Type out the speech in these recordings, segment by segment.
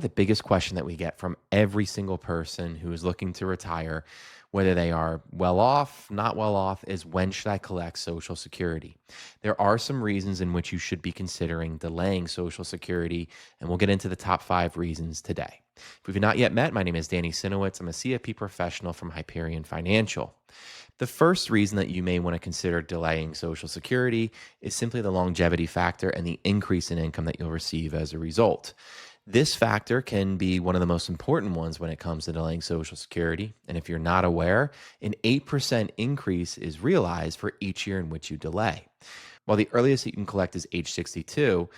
The biggest question that we get from every single person who is looking to retire, whether they are well off, not well off, is when should I collect Social Security? There are some reasons in which you should be considering delaying Social Security, and we'll get into the top 5 reasons today. If we've not yet met, my name is Danny Cieniewicz. I'm a CFP professional from Hyperion Financial. The first reason that you may want to consider delaying Social Security is simply the longevity factor and the increase in income that you'll receive as a result. This factor can be one of the most important ones when it comes to delaying Social Security. And if you're not aware, an 8% increase is realized for each year in which you delay. While the earliest that you can collect is age 62,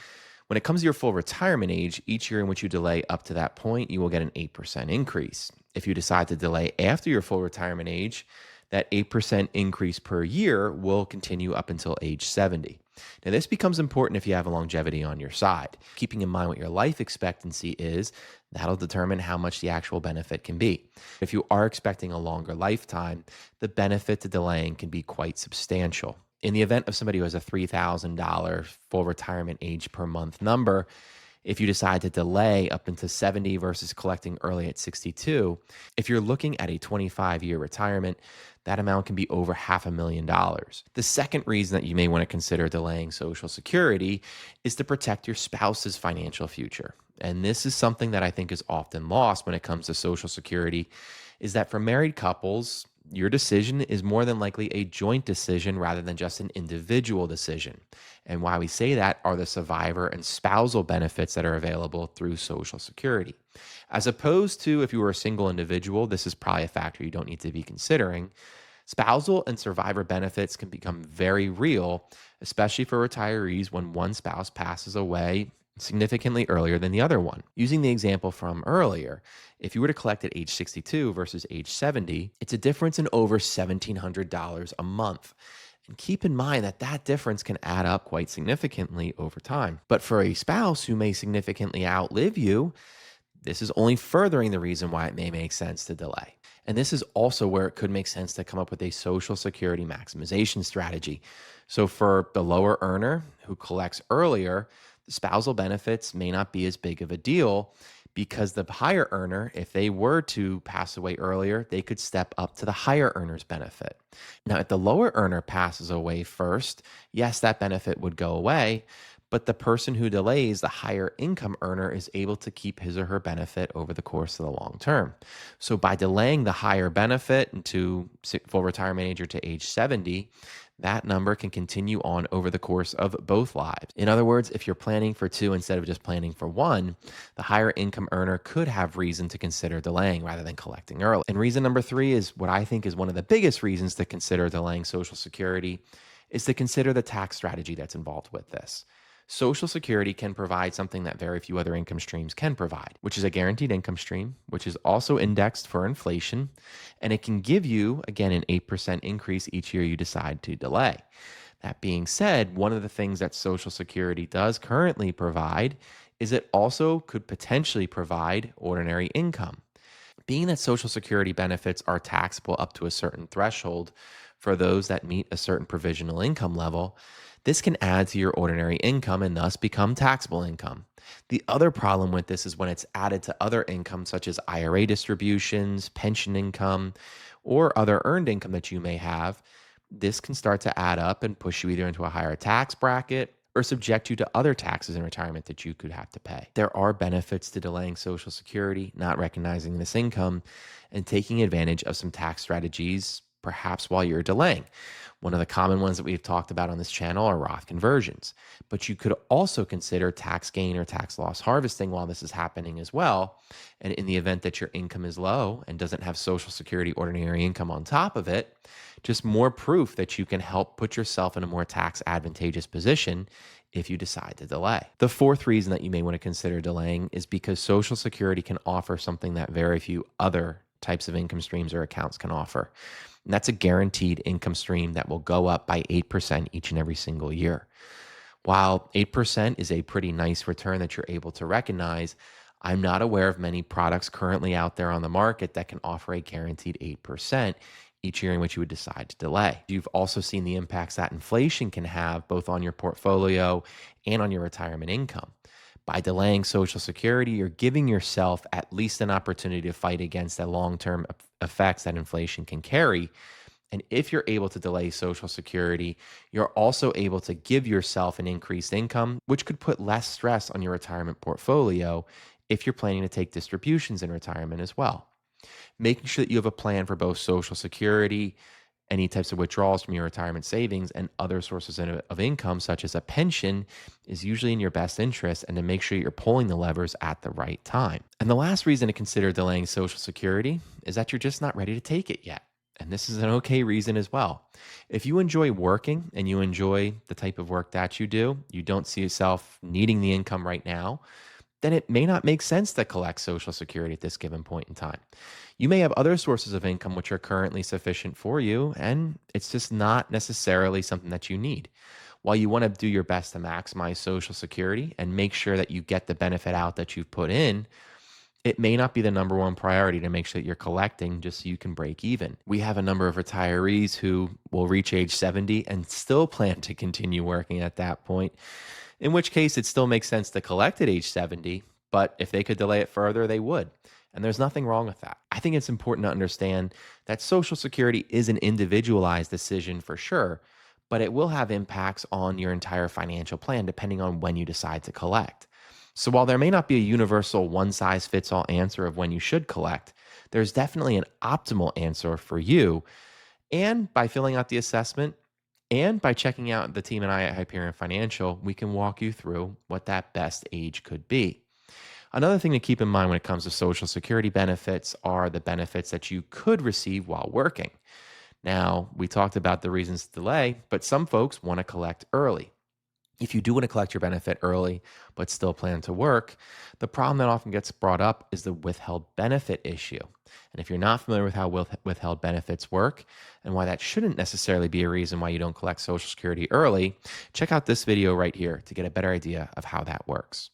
when it comes to your full retirement age, each year in which you delay up to that point, you will get an 8% increase. If you decide to delay after your full retirement age, that 8% increase per year will continue up until age 70. Now, this becomes important if you have a longevity on your side. Keeping in mind what your life expectancy is, that'll determine how much the actual benefit can be. If you are expecting a longer lifetime, the benefit to delaying can be quite substantial. In the event of somebody who has a $3,000 full retirement age per month number, if you decide to delay up into 70 versus collecting early at 62, if you're looking at a 25-year retirement, that amount can be over $500,000. The second reason that you may want to consider delaying Social Security is to protect your spouse's financial future. And this is something that I think is often lost when it comes to Social Security, is that for married couples, your decision is more than likely a joint decision rather than just an individual decision. And why we say that are the survivor and spousal benefits that are available through Social Security. As opposed to if you were a single individual, this is probably a factor you don't need to be considering. Spousal and survivor benefits can become very real, especially for retirees when one spouse passes away significantly earlier than the other one. Using the example from earlier, if you were to collect at age 62 versus age 70, it's a difference in over $1,700 a month. And keep in mind that that difference can add up quite significantly over time. But for a spouse who may significantly outlive you, this is only furthering the reason why it may make sense to delay. And this is also where it could make sense to come up with a Social Security maximization strategy. So for the lower earner who collects earlier, the spousal benefits may not be as big of a deal because the higher earner, if they were to pass away earlier, they could step up to the higher earner's benefit. Now, if the lower earner passes away first, yes, that benefit would go away, but the person who delays, the higher income earner, is able to keep his or her benefit over the course of the long term. So by delaying the higher benefit into full retirement age or to age 70, that number can continue on over the course of both lives. In other words, if you're planning for two instead of just planning for one, the higher income earner could have reason to consider delaying rather than collecting early. And reason number 3 is what I think is one of the biggest reasons to consider delaying Social Security, is to consider the tax strategy that's involved with this. Social Security can provide something that very few other income streams can provide, which is a guaranteed income stream, which is also indexed for inflation, and it can give you, again, an 8% increase each year you decide to delay. That being said, one of the things that Social Security does currently provide is it also could potentially provide ordinary income. Being that Social Security benefits are taxable up to a certain threshold for those that meet a certain provisional income level, this can add to your ordinary income and thus become taxable income. The other problem with this is when it's added to other income such as IRA distributions, pension income, or other earned income that you may have, this can start to add up and push you either into a higher tax bracket or subject you to other taxes in retirement that you could have to pay. There are benefits to delaying Social Security, not recognizing this income, and taking advantage of some tax strategies, perhaps while you're delaying. One of the common ones that we've talked about on this channel are Roth conversions. But you could also consider tax gain or tax loss harvesting while this is happening as well. And in the event that your income is low and doesn't have Social Security ordinary income on top of it, just more proof that you can help put yourself in a more tax advantageous position if you decide to delay. The fourth reason that you may want to consider delaying is because Social Security can offer something that very few other types of income streams or accounts can offer. And that's a guaranteed income stream that will go up by 8% each and every single year. While 8% is a pretty nice return that you're able to recognize, I'm not aware of many products currently out there on the market that can offer a guaranteed 8% each year in which you would decide to delay. You've also seen the impacts that inflation can have both on your portfolio and on your retirement income. By delaying Social Security, you're giving yourself at least an opportunity to fight against the long term effects that inflation can carry. And if you're able to delay Social Security, you're also able to give yourself an increased income, which could put less stress on your retirement portfolio if you're planning to take distributions in retirement as well. Making sure that you have a plan for both Social Security, any types of withdrawals from your retirement savings, and other sources of income, such as a pension, is usually in your best interest, and to make sure you're pulling the levers at the right time. And the last reason to consider delaying Social Security is that you're just not ready to take it yet. And this is an okay reason as well. If you enjoy working and you enjoy the type of work that you don't see yourself needing the income right now, then it may not make sense to collect Social Security at this given point in time. You may have other sources of income which are currently sufficient for you, and it's just not necessarily something that you need. While you want to do your best to maximize Social Security and make sure that you get the benefit out that you've put in, it may not be the number one priority to make sure that you're collecting just so you can break even. We have a number of retirees who will reach age 70 and still plan to continue working at that point, in which case it still makes sense to collect at age 70, but if they could delay it further, they would. And there's nothing wrong with that. I think it's important to understand that Social Security is an individualized decision for sure, but it will have impacts on your entire financial plan depending on when you decide to collect. So while there may not be a universal one size fits all answer of when you should collect, there's definitely an optimal answer for you. And by filling out the assessment and by checking out the team and I at Hyperion Financial, we can walk you through what that best age could be. Another thing to keep in mind when it comes to Social Security benefits are the benefits that you could receive while working. Now, we talked about the reasons to delay, but some folks want to collect early. If you do want to collect your benefit early, but still plan to work, the problem that often gets brought up is the withheld benefit issue. And if you're not familiar with how withheld benefits work and why that shouldn't necessarily be a reason why you don't collect Social Security early, check out this video right here to get a better idea of how that works.